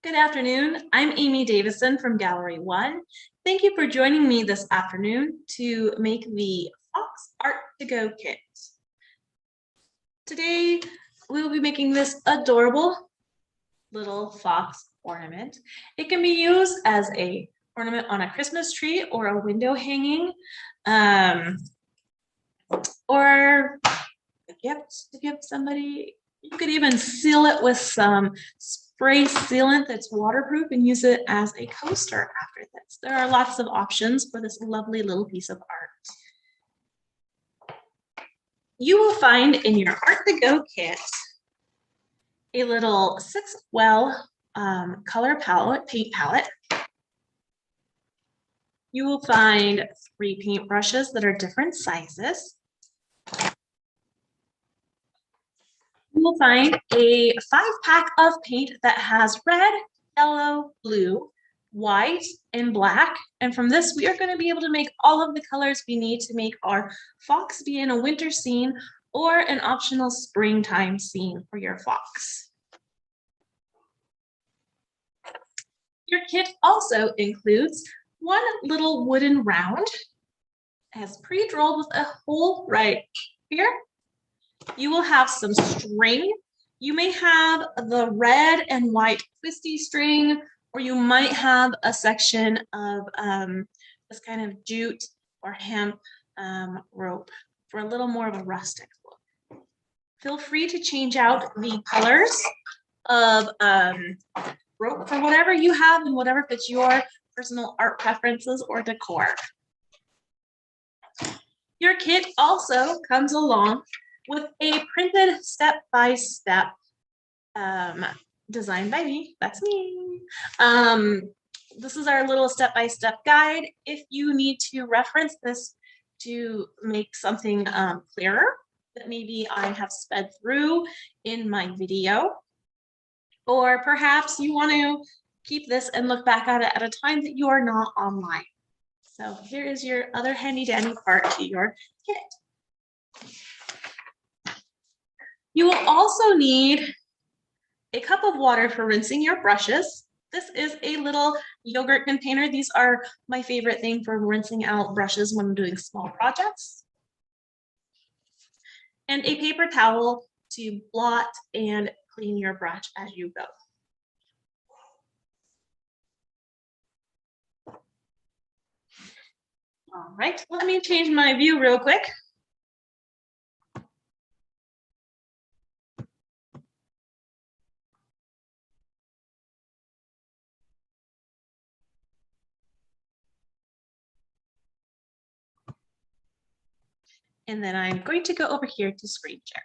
Good afternoon. I'm Amy Davison from Gallery 1. Thank you for joining me this afternoon to make the Fox Art2GO kit. Today, we will be making this adorable little fox ornament. It can be used as an ornament on a Christmas tree or a window hanging, or a gift to give somebody. You could even seal it with some spray sealant that's waterproof and use it as a coaster after this. There are lots of options for this lovely little piece of art. You will find in your Art2GO kit a little 6-well color palette, paint palette. You will find 3 paintbrushes that are different sizes. You will find a 5-pack of paint that has red, yellow, blue, white, and black. And from this, we are going to be able to make all of the colors we need to make our fox be in a winter scene or an optional springtime scene for your fox. Your kit also includes one little wooden round, as pre-drilled with a hole right here. You will have some string. You may have the red and white twisty string, or you might have a section of this kind of jute or hemp rope for a little more of a rustic look. Feel free to change out the colors of rope for whatever you have and whatever fits your personal art preferences or decor. Your kit also comes along with a printed step-by-step designed by me. That's me. This is our little step-by-step guide. If you need to reference this to make something clearer that maybe I have sped through in my video, or perhaps you want to keep this and look back at it at a time that you are not online. So here is your other handy-dandy part to your kit. You will also need a cup of water for rinsing your brushes. This is a little yogurt container. These are my favorite thing for rinsing out brushes when I'm doing small projects. And a paper towel to blot and clean your brush as you go. All right, let me change my view real quick. And then I'm going to go over here to screen share.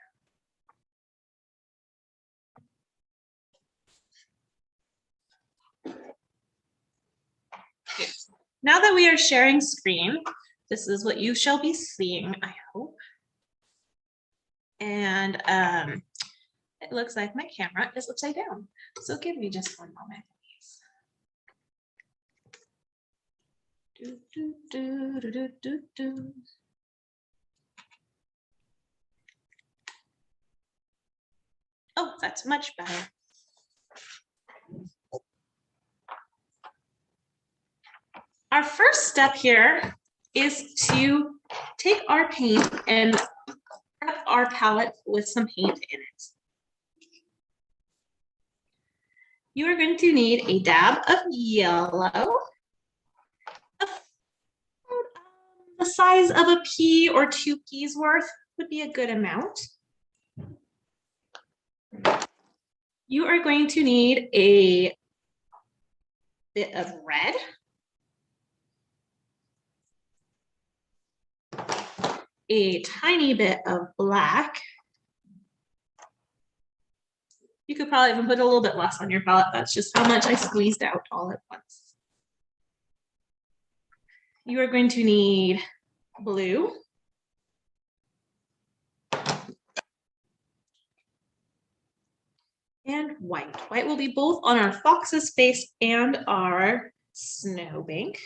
Okay. Now that we are sharing screen, this is what you shall be seeing, I hope. And it looks like my camera is upside down. So give me just one moment, please. Oh, that's much better. Our first step here is to take our paint and prep our palette with some paint in it. You are going to need a dab of yellow, the size of a pea or 2 peas worth would be a good amount. You are going to need a bit of red, a tiny bit of black. You could probably even put a little bit less on your palette. That's just how much I squeezed out all at once. You are going to need blue, and white. White will be both on our fox's face and our snowbank.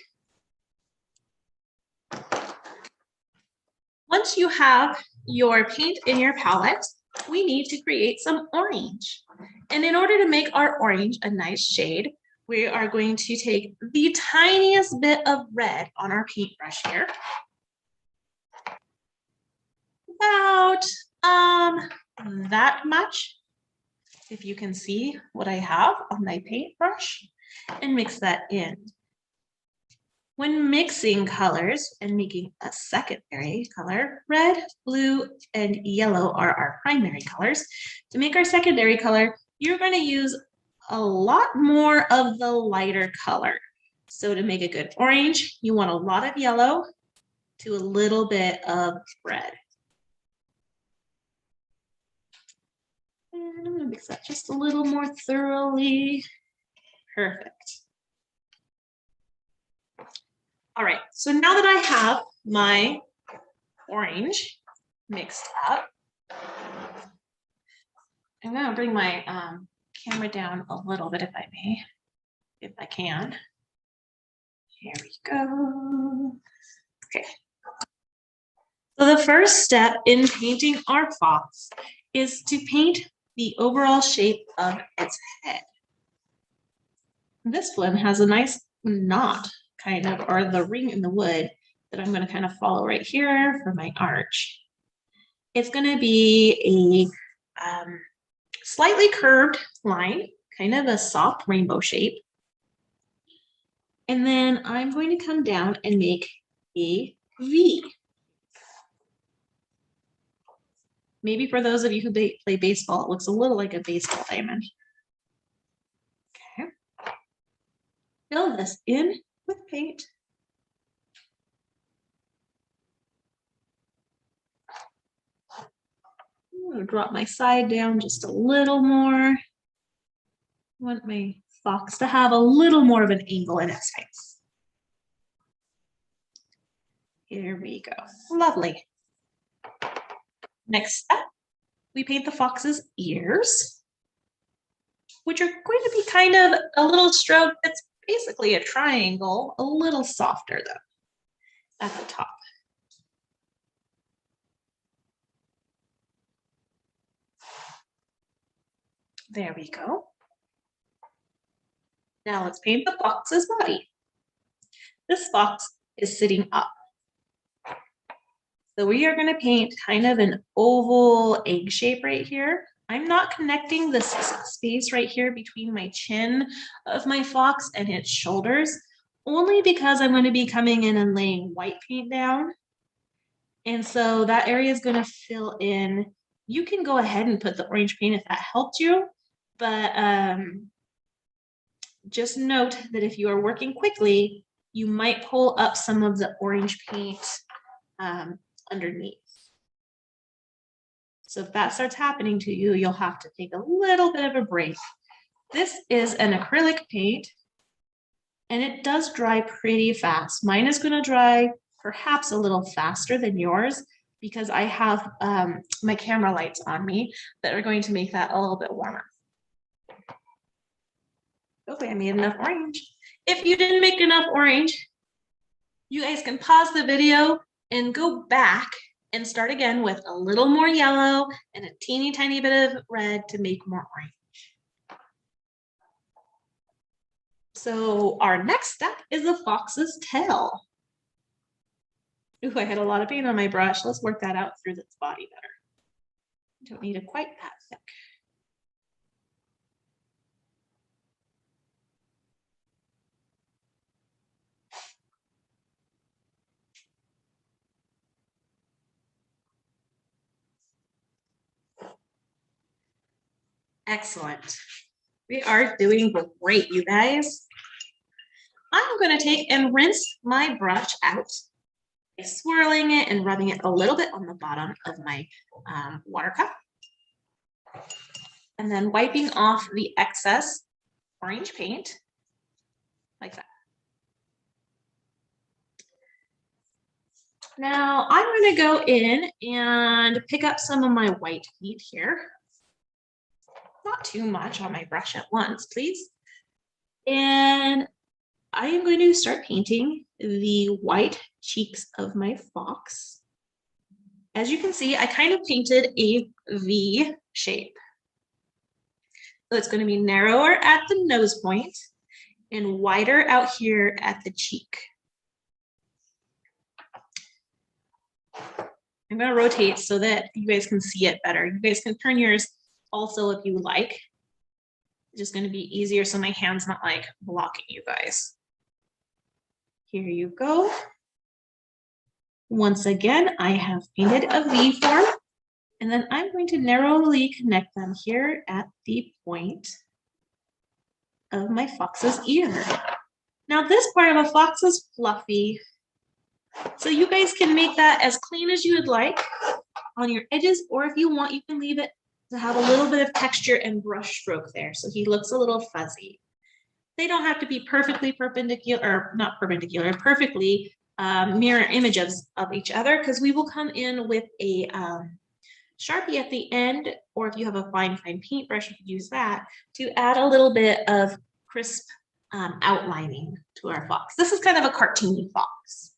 Once you have your paint in your palette, we need to create some orange. And in order to make our orange a nice shade, we are going to take the tiniest bit of red on our paintbrush here. About that much, if you can see what I have on my paintbrush, and mix that in. When mixing colors and making a secondary color, red, blue, and yellow are our primary colors. To make our secondary color, you're going to use a lot more of the lighter color. So to make a good orange, you want a lot of yellow to a little bit of red. And I'm going to mix that just a little more thoroughly. Perfect. All right, so now that I have my orange mixed up, I'm going to bring my camera down a little bit, if I may, if I can. Here we go. Okay. So the first step in painting our fox is to paint the overall shape of its head. This one has a nice knot, kind of, or the ring in the wood that I'm going to kind of follow right here for my arch. It's going to be a slightly curved line, kind of a soft rainbow shape. And then I'm going to come down and make a V. Maybe for those of you who play baseball, it looks a little like a baseball diamond. Okay. Fill this in with paint. I'm going to drop my side down just a little more. I want my fox to have a little more of an angle in its face. Here we go. Lovely. Next step, we paint the fox's ears, which are going to be kind of a little stroke that's basically a triangle, a little softer though, at the top. There we go. Now let's paint the fox's body. This fox is sitting up. So we are going to paint kind of an oval egg shape right here. I'm not connecting this space right here between my chin of my fox and its shoulders, only because I'm going to be coming in and laying white paint down. And so that area is going to fill in. You can go ahead and put the orange paint if that helped you, but just note that if you are working quickly, you might pull up some of the orange paint underneath. So if that starts happening to you, you'll have to take a little bit of a break. This is an acrylic paint, and it does dry pretty fast. Mine is going to dry perhaps a little faster than yours because I have my camera lights on me that are going to make that a little bit warmer. Hopefully I made enough orange. If you didn't make enough orange, you guys can pause the video and go back and start again with a little more yellow and a teeny tiny bit of red to make more orange. So our next step is the fox's tail. Ooh, I had a lot of paint on my brush. Let's work that out through its body better. Don't need it quite that thick. Excellent. We are doing great, you guys. I'm going to take and rinse my brush out by swirling it and rubbing it a little bit on the bottom of my water cup. And then wiping off the excess orange paint like that. Now I'm going to go in and pick up some of my white paint here. Not too much on my brush at once, please. And I am going to start painting the white cheeks of my fox. as you can see, I kind of painted a V shape. So it's going to be narrower at the nose point and wider out here at the cheek. I'm going to rotate so that you guys can see it better. You guys can turn yours also if you like. It's just going to be easier so my hand's not like blocking you guys. Here you go. Once again, I have painted a V form, and then I'm going to narrowly connect them here at the point of my fox's ear. Now this part of a fox is fluffy, so you guys can make that as clean as you would like on your edges, or if you want, you can leave it to have a little bit of texture and brush stroke there, so he looks a little fuzzy. They don't have to be perfectly perpendicular, or not perpendicular, perfectly mirror images of each other, because we will come in with a Sharpie at the end, or if you have a fine paintbrush, you could use that to add a little bit of crisp outlining to our fox. This is kind of a cartoony fox.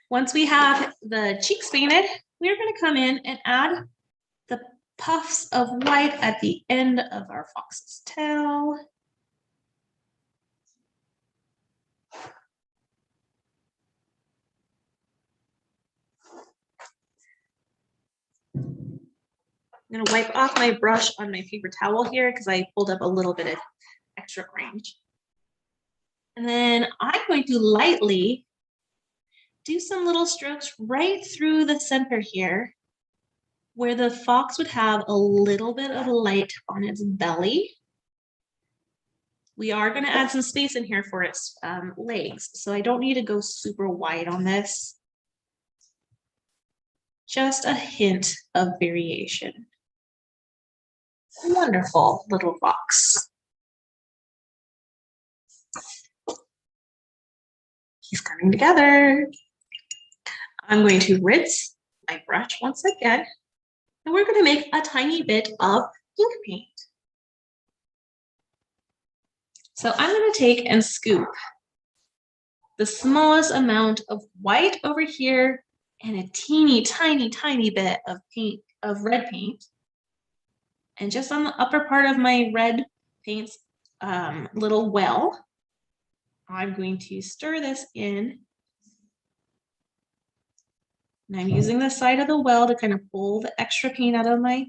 Once we have the cheeks painted, we're going to come in and add the puffs of white at the end of our fox's tail. I'm going to wipe off my brush on my paper towel here because I pulled up a little bit of extra orange. And then I'm going to lightly do some little strokes right through the center here, where the fox would have a little bit of light on its belly. We are going to add some space in here for its legs, so I don't need to go super wide on this. Just a hint of variation. Wonderful little fox. He's coming together. I'm going to rinse my brush once again, and we're going to make a tiny bit of ink paint. So I'm going to take and scoop the smallest amount of white over here and a teeny tiny bit of paint, of red paint. And just on the upper part of my red paint's little well, I'm going to stir this in. And I'm using the side of the well to kind of pull the extra paint out of my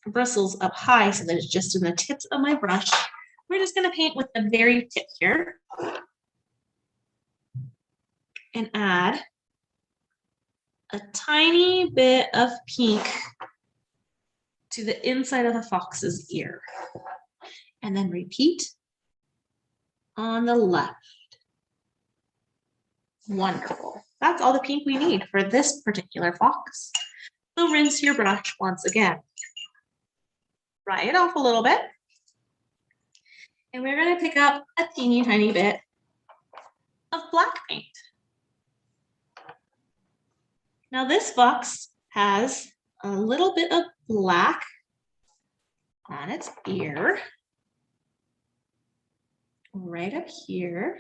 bristles up high so that it's just in the tips of my brush. We're just going to paint with the very tip here and add a tiny bit of pink to the inside of the fox's ear. And then repeat on the left. Wonderful. That's all the pink we need for this particular fox. So rinse your brush once again. Dry it off a little bit. And we're going to pick up a teeny tiny bit of black paint. Now this fox has a little bit of black on its ear, right up here,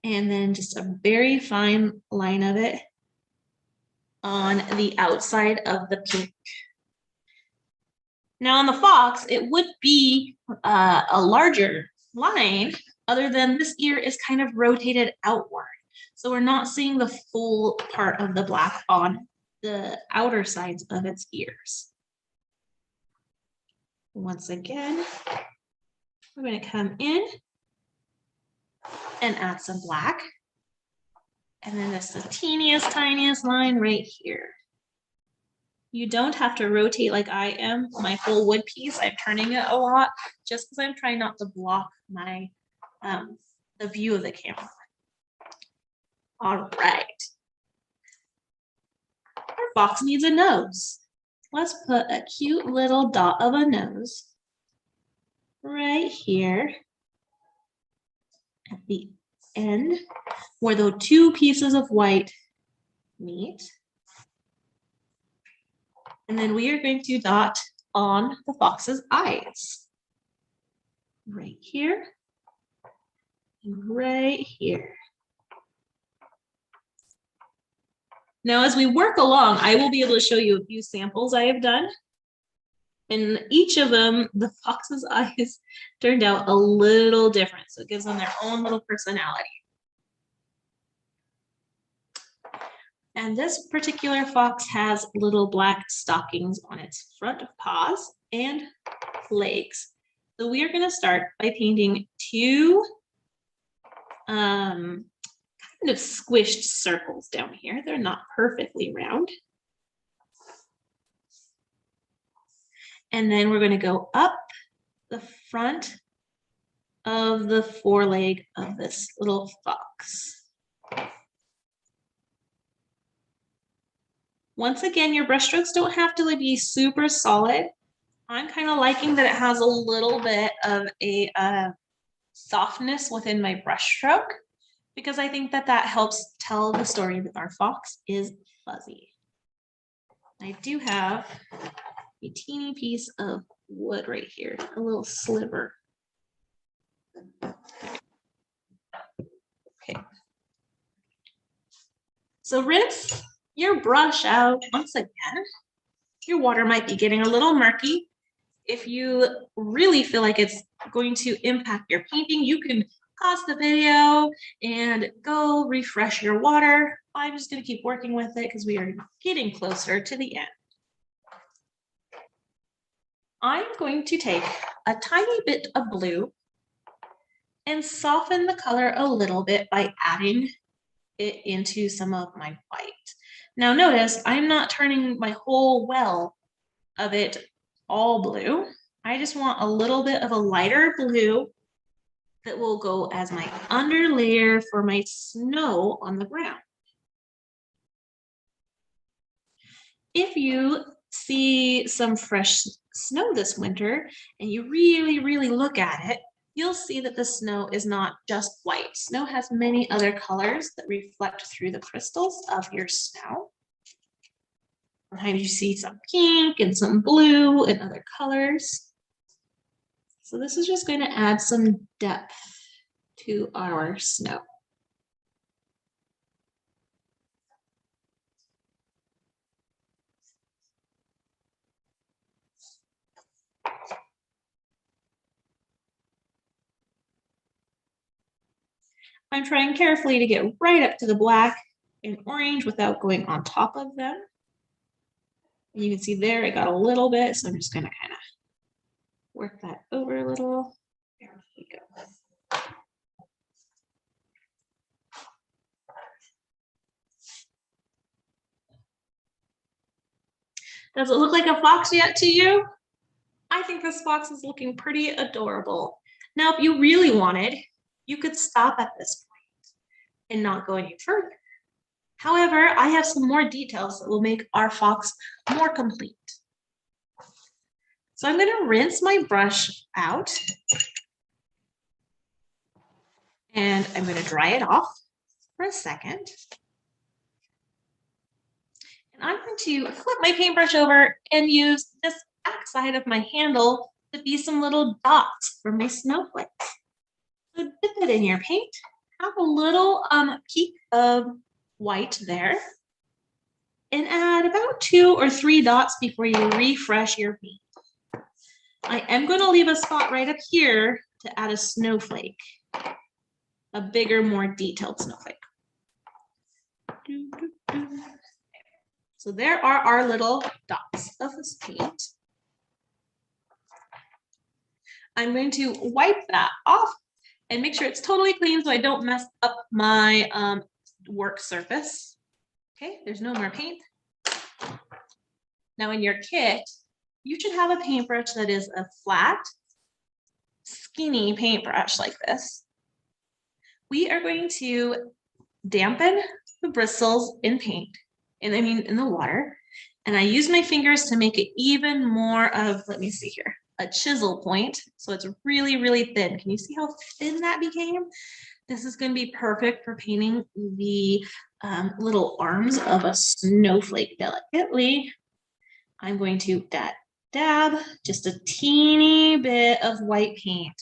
and then just a very fine line of it on the outside of the pink. Now on the fox, it would be a larger line, other than this ear is kind of rotated outward. So we're not seeing the full part of the black on the outer sides of its ears. Once again, we're going to come in and add some black. And then this is the teeniest, tiniest line right here. You don't have to rotate like I am my whole wood piece. I'm turning it a lot just because I'm trying not to block my the view of the camera. All right. Our fox needs a nose. Let's put a cute little dot of a nose right here at the end where the two pieces of white meet. And then we are going to dot on the fox's eyes. Right here and right here. Now, as we work along, I will be able to show you a few samples I have done. And each of them, the fox's eyes turned out a little different. So it gives them their own little personality. And this particular fox has little black stockings on its front paws and legs. So we are going to start by painting two kind of squished circles down here. They're not perfectly round. And then we're going to go up the front of the foreleg of this little fox. Once again, your brush strokes don't have to be super solid. I'm kind of liking that it has a little bit of a softness within my brush stroke, because I think that that helps tell the story that our fox is fuzzy. I do have a teeny piece of wood right here, a little sliver. Okay. So rinse your brush out once again. Your water might be getting a little murky. If you really feel like it's going to impact your painting, you can pause the video and go refresh your water. I'm just going to keep working with it because we are getting closer to the end. I'm going to take a tiny bit of blue and soften the color a little bit by adding it into some of my white. Now notice I'm not turning my whole well of it all blue. I just want a little bit of a lighter blue that will go as my under layer for my snow on the ground. If you see some fresh snow this winter and you really look at it, you'll see that the snow is not just white. Snow has many other colors that reflect through the crystals of your snow. Sometimes you see some pink and some blue and other colors. So this is just going to add some depth to our snow. I'm trying carefully to get right up to the black and orange without going on top of them. You can see there, I got a little bit, so I'm just going to kind of work that over a little. There we go. Does it look like a fox yet to you? I think this fox is looking pretty adorable. Now, if you really wanted, you could stop at this point and not go any further. However, I have some more details that will make our fox more complete. So I'm going to rinse my brush out and I'm going to dry it off for a second. And I'm going to flip my paintbrush over and use this back side of my handle to be some little dots for my snowflakes. So dip it in your paint, have a little peak of white there, and add about 2 or 3 dots before you refresh your paint. I am going to leave a spot right up here to add a snowflake, a bigger, more detailed snowflake. So there are our little dots of this paint. I'm going to wipe that off and make sure it's totally clean so I don't mess up my work surface. Okay, there's no more paint. Now in your kit, you should have a paintbrush that is a flat, skinny paintbrush like this. We are going to dampen the bristles in paint, in the water, and I use my fingers to make it even more of, let me see here, a chisel point. So it's really thin. Can you see how thin that became? This is going to be perfect for painting the little arms of a snowflake delicately. I'm going to dab just a teeny bit of white paint.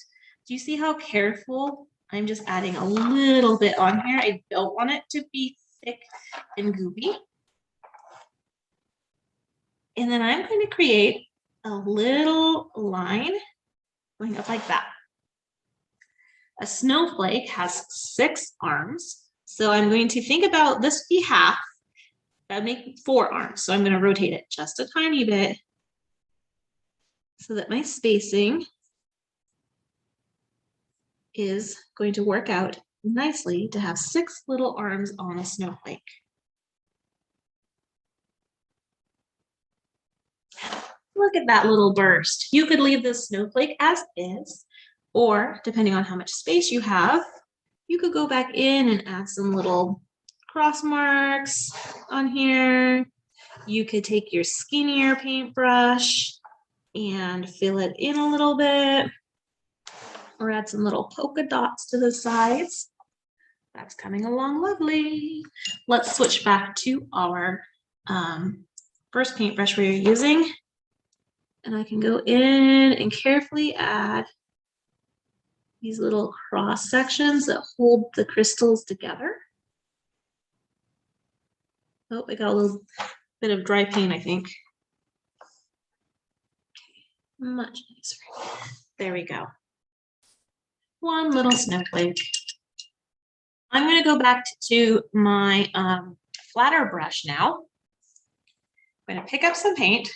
Do you see how careful? I'm just adding a little bit on here. I don't want it to be thick and goopy. And then I'm going to create a little line going up like that. A snowflake has 6 arms. So I'm going to think about this be half. That would make 4 arms. So I'm going to rotate it just a tiny bit so that my spacing is going to work out nicely to have 6 little arms on a snowflake. Look at that little burst. You could leave this snowflake as is, or depending on how much space you have, you could go back in and add some little cross marks on here. You could take your skinnier paintbrush and fill it in a little bit, or add some little polka dots to the sides. That's coming along lovely. Let's switch back to our first paintbrush we're using. And I can go in and carefully add these little cross sections that hold the crystals together. Oh, I got a little bit of dry paint, I think. Much nicer. There we go. One little snowflake. I'm going to go back to my flatter brush now. I'm going to pick up some paint.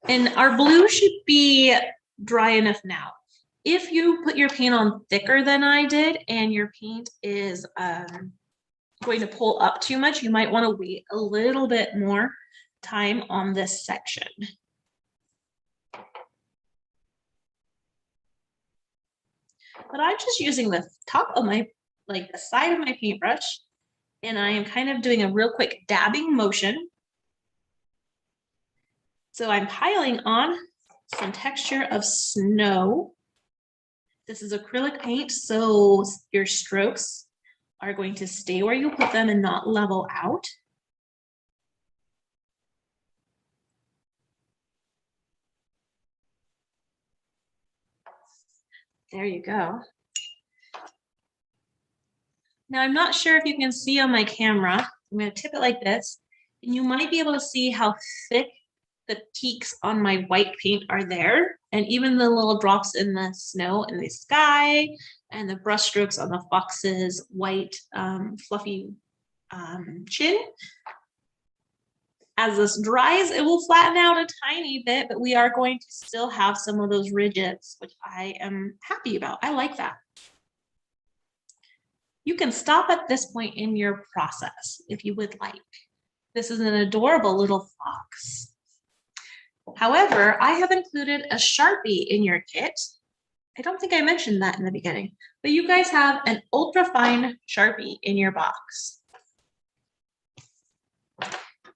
And our blue should be dry enough now. If you put your paint on thicker than I did and your paint is going to pull up too much, you might want to wait a little bit more time on this section. But I'm just using the top of my, like the side of my paintbrush, and I am kind of doing a real quick dabbing motion. So I'm piling on some texture of snow. This is acrylic paint, so your strokes are going to stay where you put them and not level out. There you go. Now I'm not sure if you can see on my camera. I'm going to tip it like this, and you might be able to see how thick the peaks on my white paint are there, and even the little drops in the snow in the sky, and the brush strokes on the fox's white fluffy chin. As this dries, it will flatten out a tiny bit, but we are going to still have some of those ridges, which I am happy about. I like that. You can stop at this point in your process if you would like. This is an adorable little fox. However, I have included a Sharpie in your kit. I don't think I mentioned that in the beginning, but you guys have an ultra fine Sharpie in your box.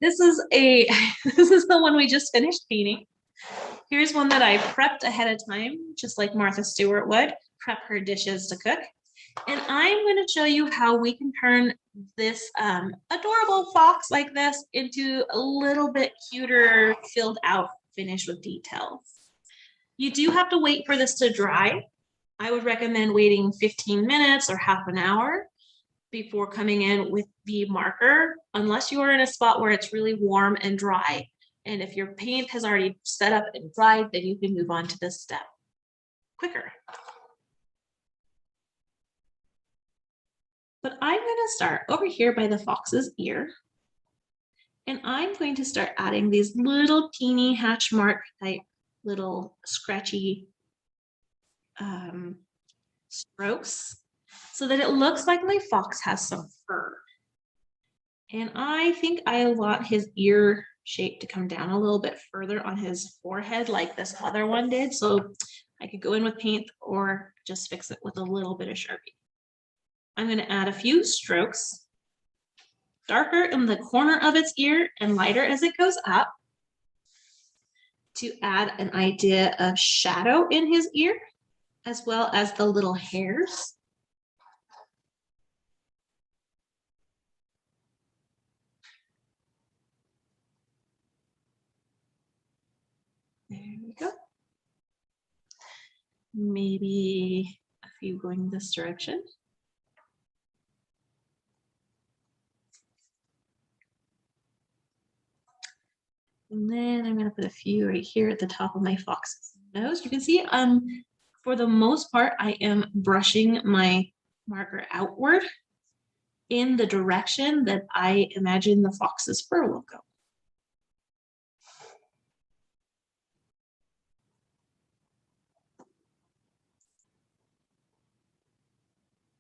This is the one we just finished painting. Here's one that I prepped ahead of time, just like Martha Stewart would prep her dishes to cook. And I'm going to show you how we can turn this adorable fox like this into a little bit cuter, filled out finish with details. You do have to wait for this to dry. I would recommend waiting 15 minutes or half an hour before coming in with the marker, unless you are in a spot where it's really warm and dry. And if your paint has already set up and dried, then you can move on to this step quicker. But I'm going to start over here by the fox's ear. And I'm going to start adding these little teeny hatch mark type little scratchy strokes so that it looks like my fox has some fur. And I think I want his ear shape to come down a little bit further on his forehead like this other one did. So I could go in with paint or just fix it with a little bit of Sharpie. I'm going to add a few strokes, darker in the corner of its ear and lighter as it goes up, to add an idea of shadow in his ear, as well as the little hairs. There we go. Maybe a few going this direction. And then I'm gonna put a few right here at the top of my fox's nose. You can see, for the most part, I am brushing my marker outward in the direction that I imagine the fox's fur will go.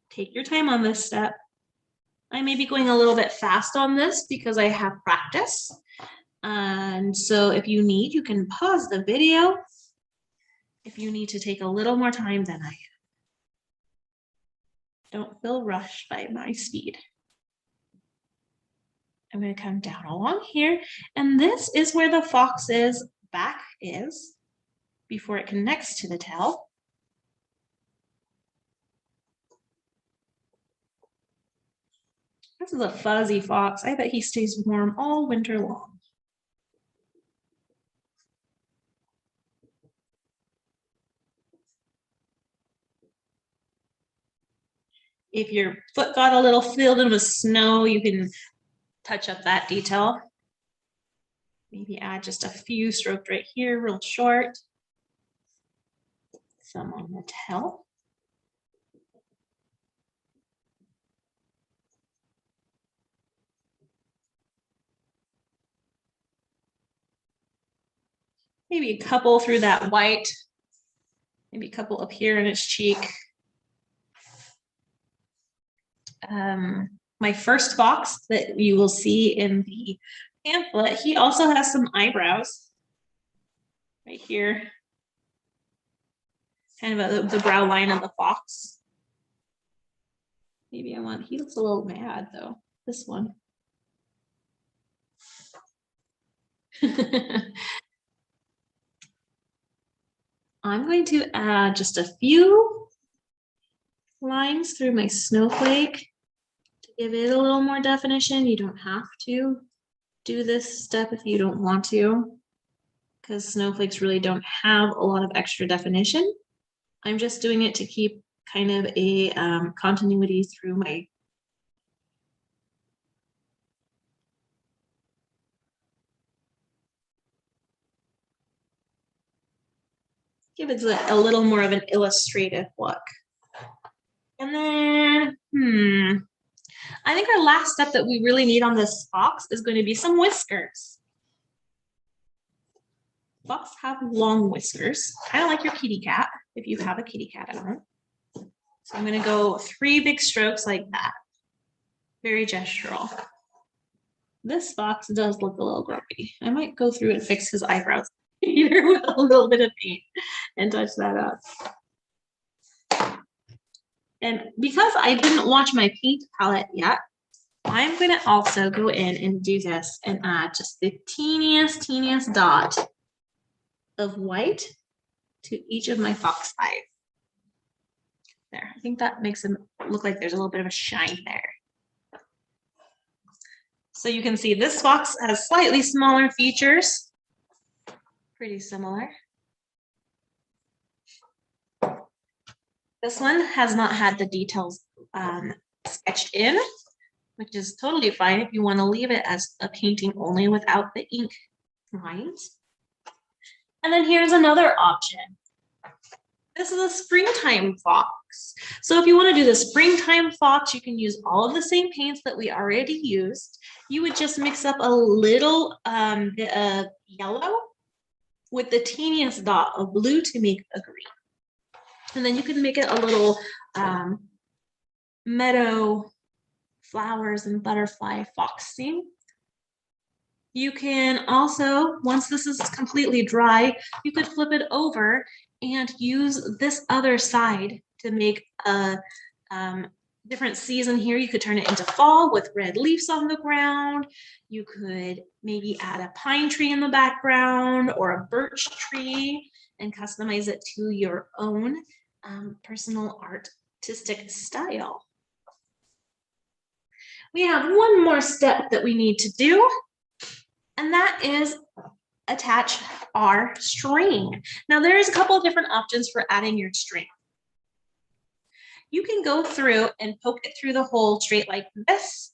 Take your time on this step. I may be going a little bit fast on this because I have practice. And so if you need, you can pause the video if you need to take a little more time than I am. Don't feel rushed by my speed. I'm going to come down along here, and this is where the fox's back is before it connects to the tail. This is a fuzzy fox. I bet he stays warm all winter long. If your foot got a little filled in with snow, you can touch up that detail. Maybe add just a few strokes right here, real short. Some on the tail. Maybe a couple through that white. Maybe a couple up here in its cheek. My first fox that you will see in the pamphlet, he also has some eyebrows right here. Kind of the brow line of the fox. Maybe he looks a little mad though, this one. I'm going to add just a few lines through my snowflake to give it a little more definition. You don't have to do this step if you don't want to, because snowflakes really don't have a lot of extra definition. I'm just doing it to keep kind of a continuity through my give it a little more of an illustrative look. And then, I think our last step that we really need on this fox is going to be some whiskers. Fox have long whiskers, kind of like your kitty cat, if you have a kitty cat at home. So I'm going to go 3 big strokes like that. Very gestural. This fox does look a little grumpy. I might go through and fix his eyebrows here with a little bit of paint and touch that up. And because I didn't watch my paint palette yet, I'm going to also go in and do this and add just the teeniest dot of white to each of my fox eyes. There, I think that makes them look like there's a little bit of a shine there. So you can see this fox has slightly smaller features, pretty similar. This one has not had the details sketched in, which is totally fine if you want to leave it as a painting only without the ink lines. And then here's another option. This is a springtime fox. So if you want to do the springtime fox, you can use all of the same paints that we already used. You would just mix up a little bit of yellow with the teeniest dot of blue to make a green. And then you can make it a little meadow flowers and butterfly fox theme. You can also, once this is completely dry, you could flip it over and use this other side to make a different season here. You could turn it into fall with red leaves on the ground. You could maybe add a pine tree in the background or a birch tree and customize it to your own personal artistic style. We have one more step that we need to do, and that is attach our string. Now there's a couple of different options for adding your string. You can go through and poke it through the hole straight like this,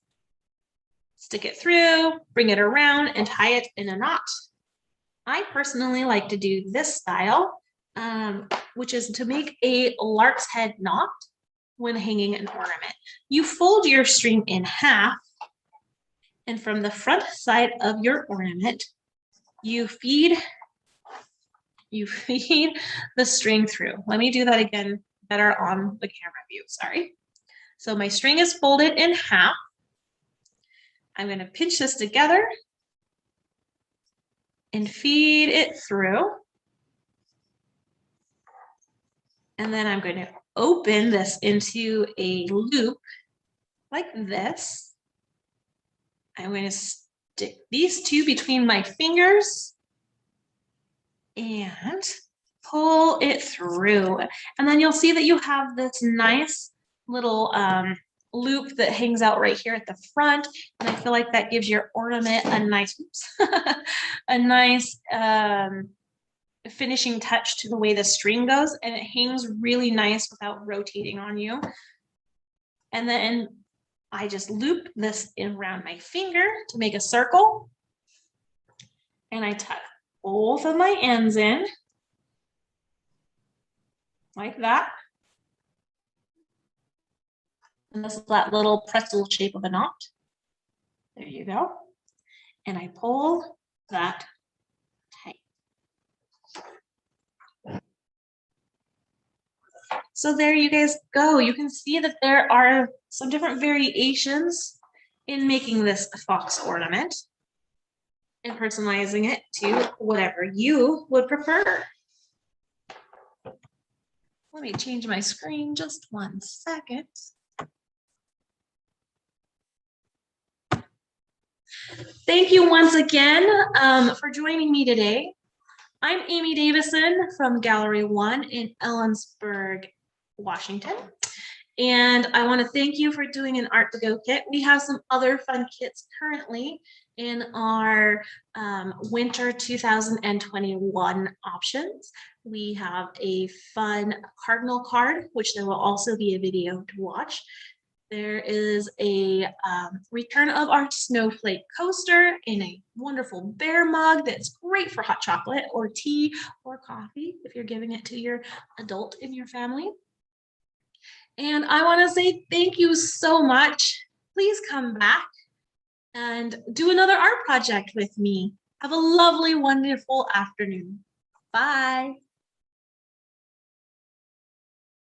stick it through, bring it around and tie it in a knot. I personally like to do this style, which is to make a lark's head knot when hanging an ornament. You fold your string in half, and from the front side of your ornament, you feed the string through. Let me do that again better on the camera view, sorry. So my string is folded in half. I'm going to pinch this together and feed it through. And then I'm going to open this into a loop like this. I'm going to stick these two between my fingers and pull it through. And then you'll see that you have this nice little loop that hangs out right here at the front. And I feel like that gives your ornament a nice, a nice finishing touch to the way the string goes, and it hangs really nice without rotating on you. And then I just loop this around my finger to make a circle, and I tuck both of my ends in like that. And this is that little pretzel shape of a knot. There you go. And I pull that tight. So there you guys go. You can see that there are some different variations in making this fox ornament and personalizing it to whatever you would prefer. Let me change my screen just 1 second. Thank you once again for joining me today. I'm Amy Davison from Gallery 1 in Ellensburg, Washington. And I want to thank you for doing an Art2GO kit. We have some other fun kits currently in our winter 2021 options. We have a fun cardinal card, which there will also be a video to watch. There is a return of our Snowflake coaster in a wonderful bear mug that's great for hot chocolate or tea or coffee if you're giving it to your adult in your family. And I want to say thank you so much. Please come back and do another art project with me. Have a lovely, wonderful afternoon. Bye.